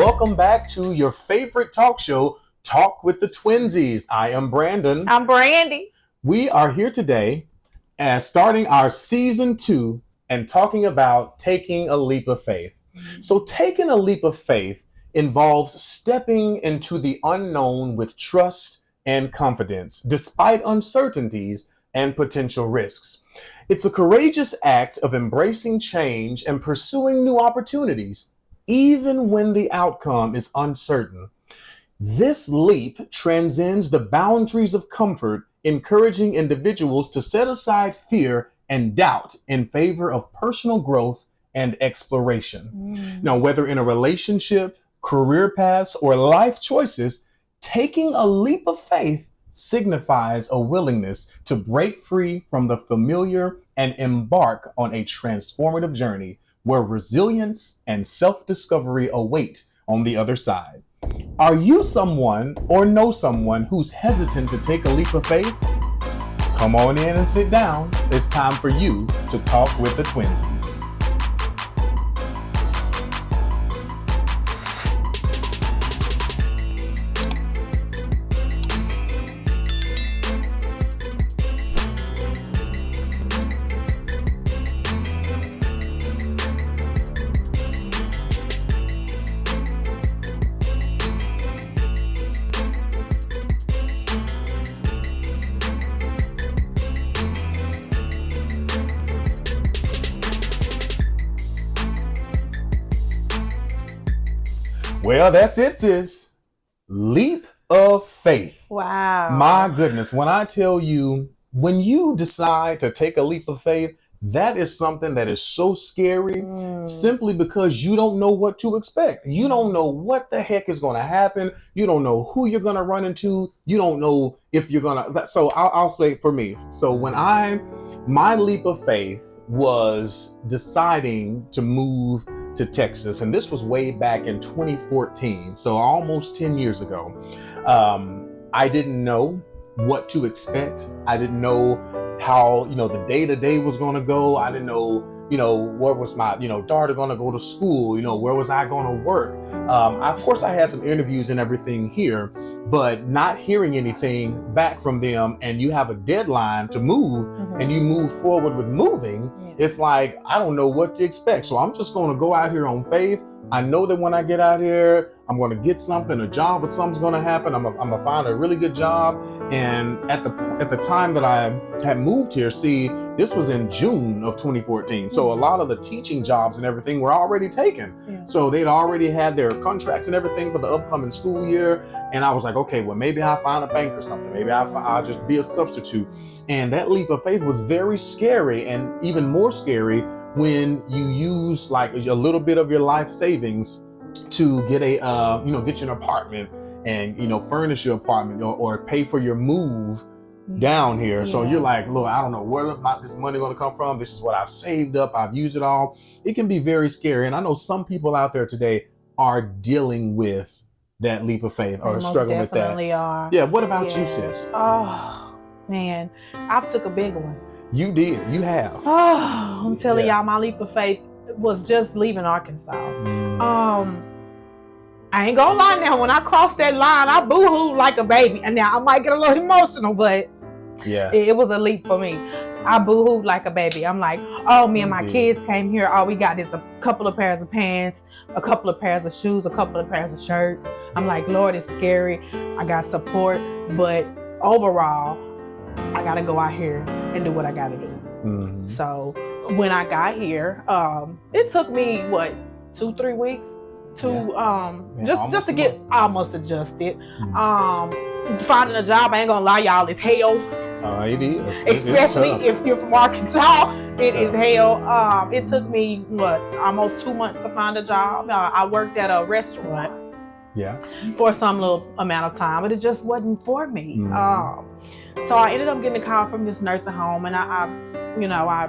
welcome back to your favorite talk show, Talk with the Twinsies. I am Brandon. I'm Brandy. We are here today as starting our season 2 and talking about taking a leap of faith. So taking a leap of faith involves stepping into the unknown with trust and confidence, despite uncertainties and potential risks. It's a courageous act of embracing change and pursuing new opportunities, even when the outcome is uncertain. This leap transcends the boundaries of comfort, encouraging individuals to set aside fear and doubt in favor of personal growth and exploration. Now, whether in a relationship, career paths, or life choices, taking a leap of faith signifies a willingness to break free from the familiar and embark on a transformative journey where resilience and self-discovery await on the other side. Are you someone or know someone who's hesitant to take a leap of faith? Come on in and sit down. It's time for you to talk with the Twinsies. Well, that's it, sis. Leap of faith. Wow. My goodness, when I tell you, when you decide to take a leap of faith, that is something that is so scary simply because you don't know what to expect. You don't know what the heck is going to happen. You don't know who you're going to run into. You don't know if you're going to. So I'll say for me. So when my leap of faith was deciding to move to Texas, and this was way back in 2014, so almost 10 years ago. I didn't know what to expect. I didn't know how, the day-to-day was going to go. I didn't know, where was my, daughter going to go to school? Where was I going to work? Of course, I had some interviews and everything here, but not hearing anything back from them, and you have a deadline to move, and you move forward with moving, it's like, I don't know what to expect. So I'm just going to go out here on faith. I know that when I get out here, I'm going to get something, a job, or something's going to happen. I'm going to find a really good job. And at the time that I had moved here, see, this was in June of 2014. So a lot of the teaching jobs and everything were already taken. Yeah. So they'd already had their contracts and everything for the upcoming school year. And I was like, okay, well, maybe I'll find a bank or something. Maybe I'll just be a substitute. And that leap of faith was very scary, and even more scary when you use like a little bit of your life savings to get get you an apartment and, furnish your apartment or pay for your move down here. Yeah. So you're like, look, I don't know where this money going to come from. This is what I've saved up. I've used it all. It can be very scary. And I know some people out there today are dealing with that leap of faith or struggling with that. Definitely are. Yeah. What about you, sis? Oh, man. I took a big one. You did. You have. Oh, I'm telling y'all, my leap of faith was just leaving Arkansas. I ain't gonna lie now, when I crossed that line, I boo-hooed like a baby. And now I might get a little emotional, but it was a leap for me. I boo-hooed like a baby. I'm like, oh, me and my kids came here. All we got is a couple of pairs of pants, a couple of pairs of shoes, a couple of pairs of shirts. I'm like, Lord, it's scary. I got support, but overall, I gotta go out here and do what I gotta do. So when I got here, it took me 2-3 weeks to just to get almost adjusted. Finding a job, I ain't gonna lie, y'all, it's hell. It is. Especially if you're from Arkansas, it is hell. It took me almost 2 months to find a job. I worked at a restaurant. For some little amount of time, but it just wasn't for me. So I ended up getting a call from this nursing home, and I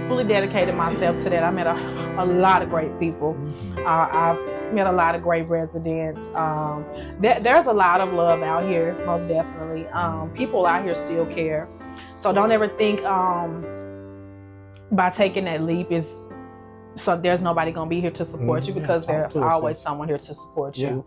fully dedicated myself to that. I met a lot of great people. I met a lot of great residents. There's a lot of love out here, most definitely. People out here still care. So don't ever think by taking that leap is So there's nobody gonna be here to support you, because there's always someone here to support you.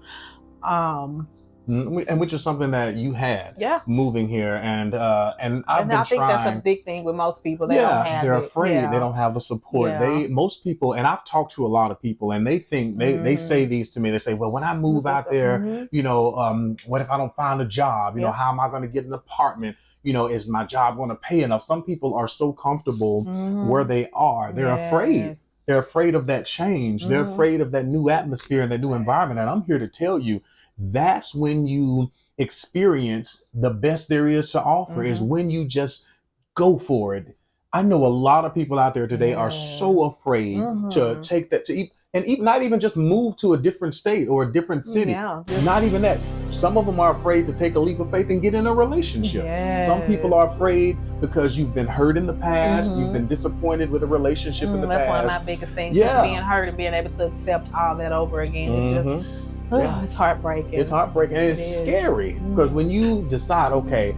And which is something that you had moving here, and I think that's a big thing with most people. They don't have they're afraid. They don't have the support. Most people, and I've talked to a lot of people, and they think they say these to me. They say, well, when I move out there, you know, what if I don't find a job? You know, how am I going to get an apartment? You know, is my job going to pay enough? Some people are so comfortable where they are. They're afraid. They're afraid of that change. They're afraid of that new atmosphere and that new environment. And I'm here to tell you, that's when you experience the best there is to offer, is when you just go for it. I know a lot of people out there today are so afraid to take that, and even not even just move to a different state or a different city. Not even that. Some of them are afraid to take a leap of faith and get in a relationship. Some people are afraid because you've been hurt in the past. You've been disappointed with a relationship in the past. That's one of my biggest things. Just being hurt and being able to accept all that over again. It's just, it's heartbreaking. It's heartbreaking, and it's scary, because when you decide, okay,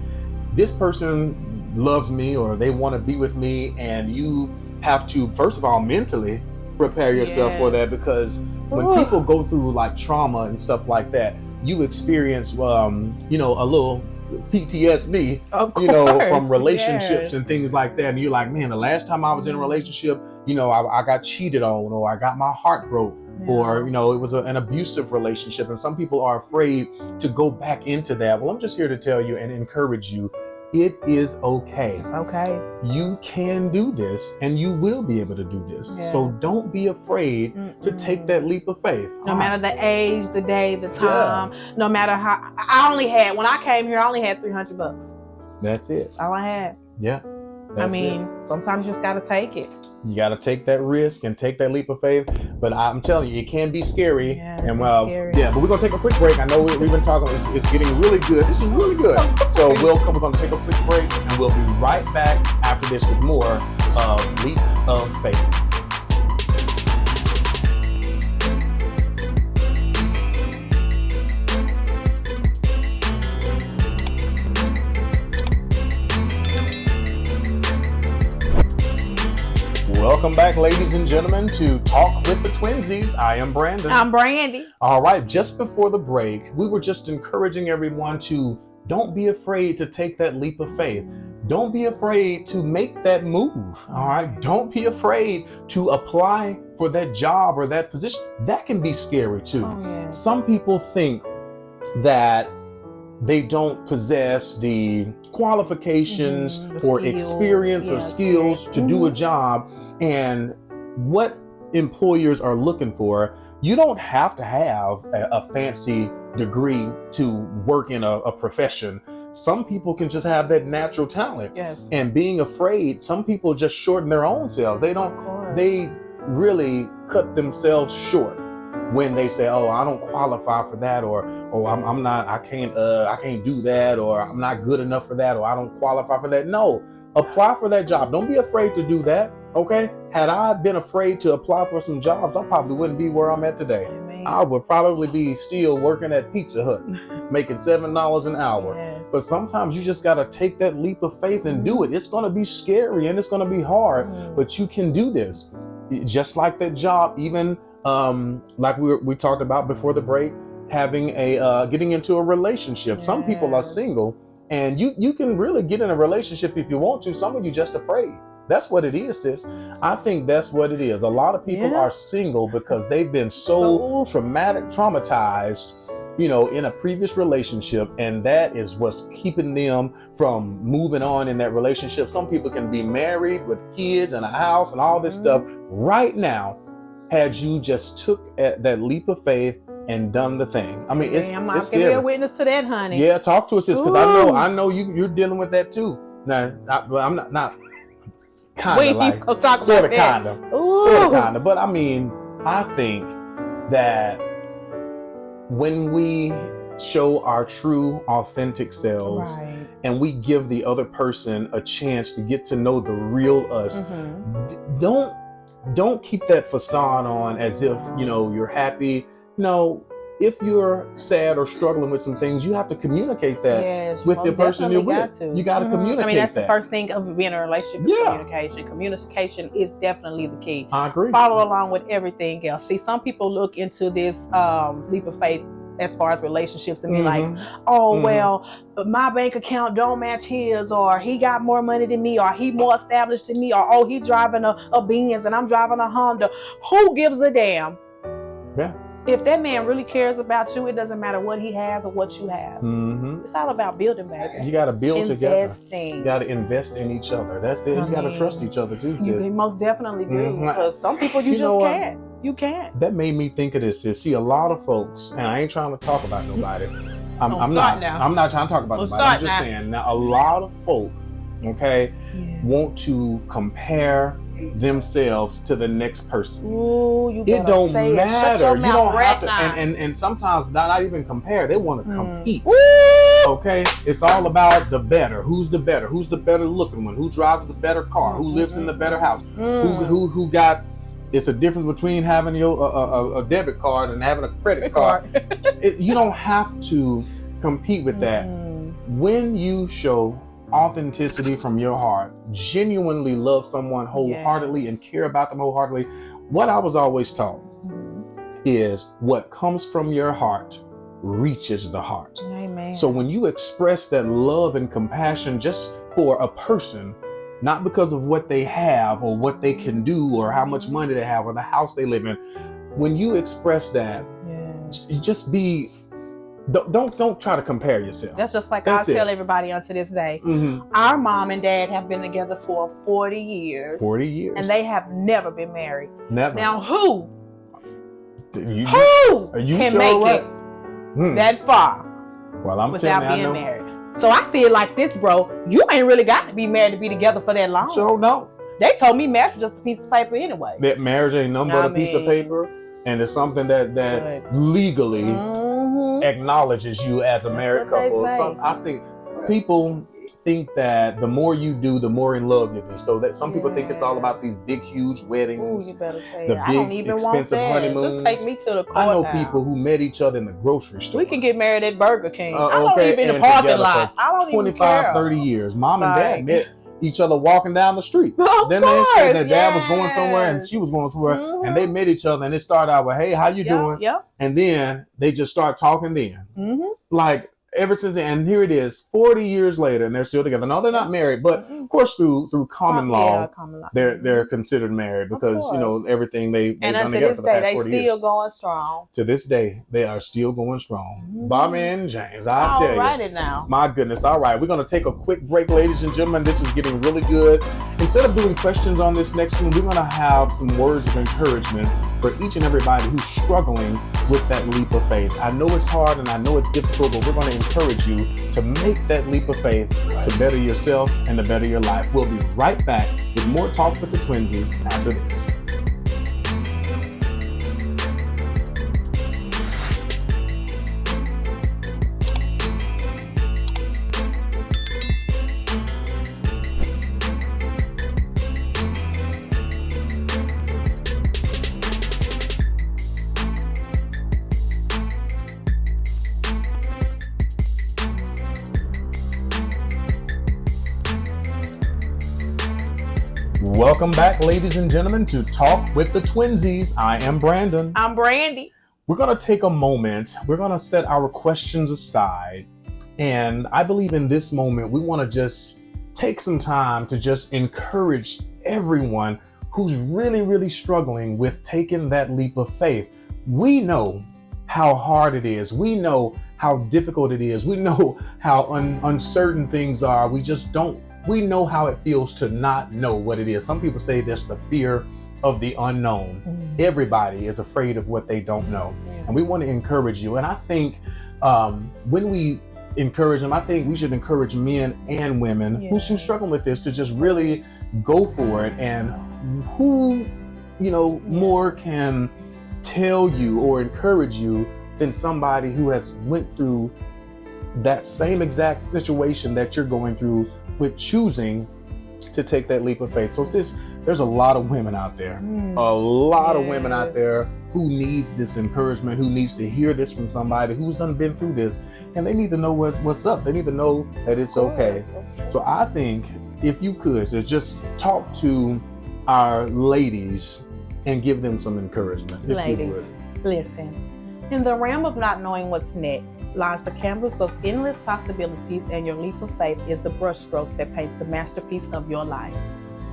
this person loves me or they want to be with me, and you have to, first of all, mentally prepare yourself for that, because when people go through like trauma and stuff like that, you experience, you know, a little PTSD, you know, from relationships and things like that. And you're like, man, the last time I was in a relationship, you know, I got cheated on, or I got my heart broke. Or, you know, it was an abusive relationship. And some people are afraid to go back into that. Well, I'm just here to tell you and encourage you, it is okay. It's okay. You can do this, and you will be able to do this. So don't be afraid to take that leap of faith. No matter the age, the day, the time, no matter how. When I came here, I only had $300. That's it. All I had. Yeah. Sometimes you just got to take it. You got to take that risk and take that leap of faith. But I'm telling you, it can be scary. And but we're going to take a quick break. I know we've been talking, it's getting really good. This is really good. So we're going to take a quick break, and we'll be right back after this with more of Leap of Faith. Welcome back, ladies and gentlemen, to Talk with the Twinsies. I am Brandon. I'm Brandy. All right, just before the break, we were just encouraging everyone to don't be afraid to take that leap of faith. Don't be afraid to make that move. All right, don't be afraid to apply for that job or that position. That can be scary too. Some people think that they don't possess the qualifications or experience or skills to do a job. And what employers are looking for, you don't have to have a fancy degree to work in a profession. Some people can just have that natural talent. And being afraid, some people just shorten their own selves. They really cut themselves short when they say, oh, I don't qualify for that, or I can't do that, or I'm not good enough for that, or I don't qualify for that. No, apply for that job. Don't be afraid to do that. Okay. Had I been afraid to apply for some jobs, I probably wouldn't be where I'm at today. I would probably be still working at Pizza Hut, making $7 an hour. But sometimes you just got to take that leap of faith and do it. It's going to be scary and it's going to be hard, but you can do this. Just like that job, even like we talked about before the break, having getting into a relationship. Some people are single, and you can really get in a relationship if you want to. Some of you just afraid. That's what it is, sis. I think that's what it is. A lot of people are single because they've been so traumatized, you know, in a previous relationship, and that is what's keeping them from moving on in that relationship. Some people can be married with kids and a house and all this stuff right now, had you just took that leap of faith and done the thing. I mean, it's scary. Be a witness to that, honey. Yeah, talk to us, sis, because I know you're dealing with that too. Now, I'm not kind of sort of kind of, but I mean, I think that when we show our true, authentic selves, and we give the other person a chance to get to know the real us, don't keep that facade on as if, you know, you're happy. No, if you're sad or struggling with some things, you have to communicate that with the person you're with. You got to communicate. I mean, that's that. the first thing of being in a relationship is communication. Communication is definitely the key. I agree. Follow along with everything else. See, some people look into this leap of faith as far as relationships and be like, oh, well, my bank account don't match his, or he got more money than me, or he more established than me, or oh, he driving a Benz and I'm driving a Honda. Who gives a damn? Yeah. If that man really cares about you, it doesn't matter what he has or what you have. It's all about building, baby. You got to build together. You got to invest in each other. That's it. You got to trust each other too, sis. You most definitely do. Because some people you just can't. You can't. That made me think of this, sis. See, a lot of folks, and I ain't trying to talk about nobody. I'm not trying to talk about nobody. I'm just saying, now a lot of folk, want to compare themselves to the next person. Ooh, it don't matter. You don't have to, and sometimes not even compare. They want to compete. Okay, it's all about the better. Who's the better? Who's the better looking one? Who drives the better car? Who lives in the better house? Who got? It's a difference between having a debit card and having a credit card. You don't have to compete with that. When you show authenticity from your heart, genuinely love someone wholeheartedly and care about them wholeheartedly, what I was always taught is what comes from your heart reaches the heart. Amen. So when you express that love and compassion just for a person, not because of what they have or what they can do or how much money they have or the house they live in, when you express that, just be. Don't try to compare yourself. That's just like I tell everybody unto this day. Our mom and dad have been together for 40 years. 40 years. And they have never been married. Never. Now who can make it that far without being married? So I see it like this, bro. You ain't really got to be married to be together for that long. So no. They told me marriage was just a piece of paper anyway. That marriage ain't nothing but a piece of paper. And it's something that legally acknowledges you as a married couple. So I see people think that the more you do, the more in love you'll be. So that some people think it's all about these big, huge weddings, you better say the big, expensive honeymoons. Just take me to the court. I know people who met each other in the grocery store. We can get married at Burger King. I don't even in the parking lot. I don't 25, 30 years. Mom and dad met each other walking down the street. Then they said that dad was going somewhere and she was going somewhere, and they met each other and it started out with, hey, how you doing? And then they just start talking then. Like ever since then, and here it is 40 years later and they're still together. No, they're not married, but of course through common law, they're considered married because everything they've done together for the past 40 years. They still going strong. To this day, they are still going strong. Bobby and James, I'll tell you. All right now. My goodness. All right, we're going to take a quick break, ladies and gentlemen. This is getting really good. Instead of doing questions on this next one, we're going to have some words of encouragement for each and everybody who's struggling with that leap of faith. I know it's hard and I know it's difficult, but we're going to encourage you to make that leap of faith to better yourself and to better your life. We'll be right back with more Talk with the Twinsies after this. Welcome back, ladies and gentlemen, to Talk with the Twinsies. I am Brandon. I'm Brandy. We're going to take a moment. We're going to set our questions aside. And I believe in this moment, we want to just take some time to just encourage everyone who's really, really struggling with taking that leap of faith. We know how hard it is. We know how difficult it is. We know how uncertain things are. We know how it feels to not know what it is. Some people say there's the fear of the unknown. Everybody is afraid of what they don't know. And we want to encourage you. And I think when we encourage them, I think we should encourage men and women who's struggling with this to just really go for it. And who, more can tell you or encourage you than somebody who has went through that same exact situation that you're going through with choosing to take that leap of faith. So sis, there's a lot of women out there, a lot of women out there who needs this encouragement, who needs to hear this from somebody who's been through this, and they need to know what's up. They need to know that it's okay. So I think if you could, so just talk to our ladies and give them some encouragement. If ladies, you would. Listen. In the realm of not knowing what's next lies the canvas of endless possibilities, and your leap of faith is the brushstroke that paints the masterpiece of your life.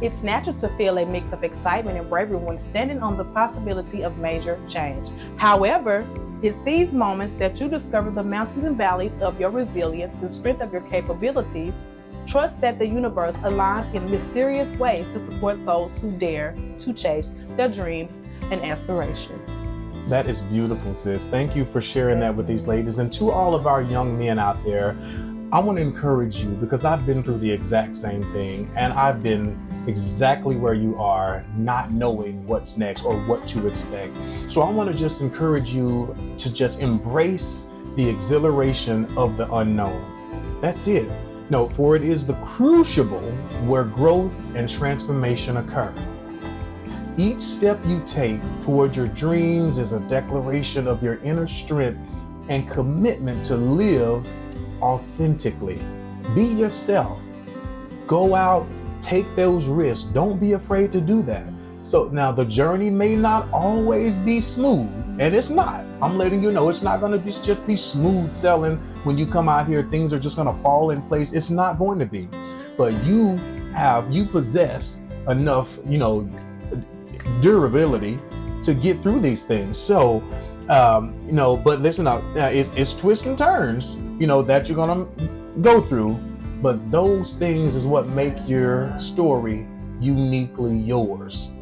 It's natural to feel a mix of excitement and bravery when standing on the possibility of major change. However, it's these moments that you discover the mountains and valleys of your resilience, the strength of your capabilities. Trust that the universe aligns in mysterious ways to support those who dare to chase their dreams and aspirations. That is beautiful, sis. Thank you for sharing that with these ladies. And to all of our young men out there, I want to encourage you, because I've been through the exact same thing, and I've been exactly where you are, not knowing what's next or what to expect. So I want to just encourage you to just embrace the exhilaration of the unknown. That's it. No, for it is the crucible where growth and transformation occur. Each step you take toward your dreams is a declaration of your inner strength and commitment to live authentically. Be yourself. Go out, take those risks. Don't be afraid to do that. So now the journey may not always be smooth, and it's not. I'm letting you know it's not going to just be smooth sailing when you come out here. Things are just going to fall in place. It's not going to be. But you possess enough, durability to get through these things. So, but listen up, it's twists and turns, that you're gonna go through, but those things is what make your story uniquely yours.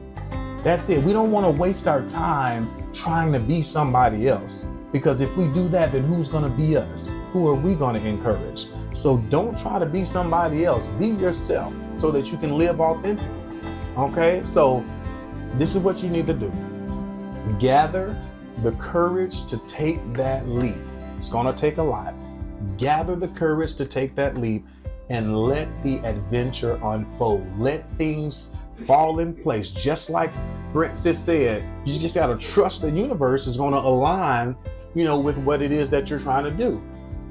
That's it. We don't want to waste our time trying to be somebody else, because if we do that, then who's gonna be us? Who are we gonna encourage? So don't try to be somebody else. Be yourself so that you can live authentically. Okay, so this is what you need to do. Gather the courage to take that leap. It's going to take a lot. Gather the courage to take that leap and let the adventure unfold. Let things fall in place. Just like Brent said, you just got to trust the universe is going to align, with what it is that you're trying to do.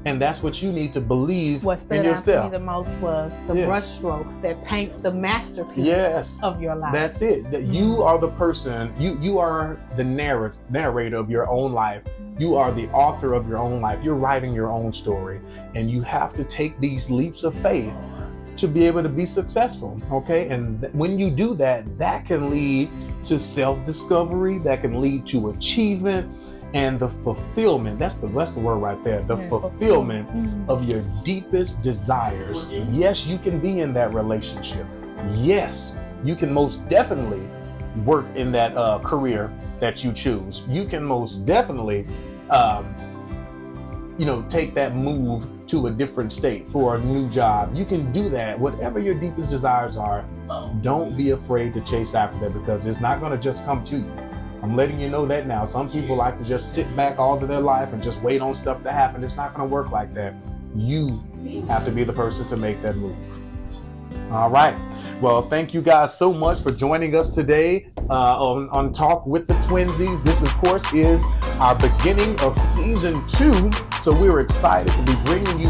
And that's what you need to believe in yourself. What stood out to me the most was the brushstrokes that paints the masterpiece of your life. That's it. That you are the person, you are the narrator of your own life. You are the author of your own life. You're writing your own story. And you have to take these leaps of faith to be able to be successful. Okay. And when you do that, that can lead to self-discovery, that can lead to achievement. And the fulfillment, that's the word right there, the fulfillment of your deepest desires. Yes, you can be in that relationship. Yes, you can most definitely work in that career that you choose. You can most definitely, take that move to a different state for a new job. You can do that. Whatever your deepest desires are, don't be afraid to chase after that, because it's not going to just come to you. I'm letting you know that now. Some people like to just sit back all of their life and just wait on stuff to happen. It's not going to work like that. You have to be the person to make that move. All right. Well, thank you guys so much for joining us today on Talk with the Twinsies. This, of course, is our beginning of season 2. So we're excited to be bringing you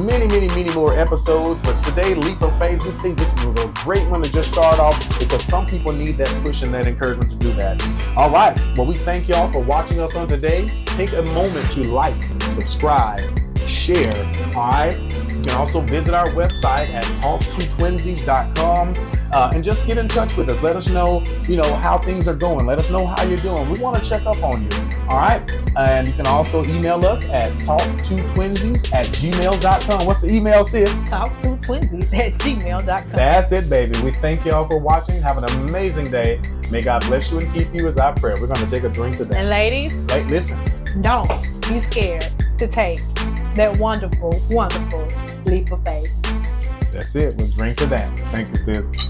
many more episodes. But today, Leap of Faith, we think this was a great one to just start off, because some people need that push and that encouragement to do that. All right. Well, we thank y'all for watching us on today. Take a moment to like, subscribe, share. All right. You can also visit our website at talk2twinsies.com and just get in touch with us. Let us know, how things are going. Let us know how you're doing. We want to check up on you. All right. And you can also email us at talk2twinsies@gmail.com. What's the email, sis? talk2twinsies@gmail.com. That's it, baby. We thank y'all for watching. Have an amazing day. May God bless you and keep you is our prayer. We're going to take a drink today. And ladies, listen. Don't be scared to take that wonderful leap of faith. That's it. We'll drink to that. Thank you, sis.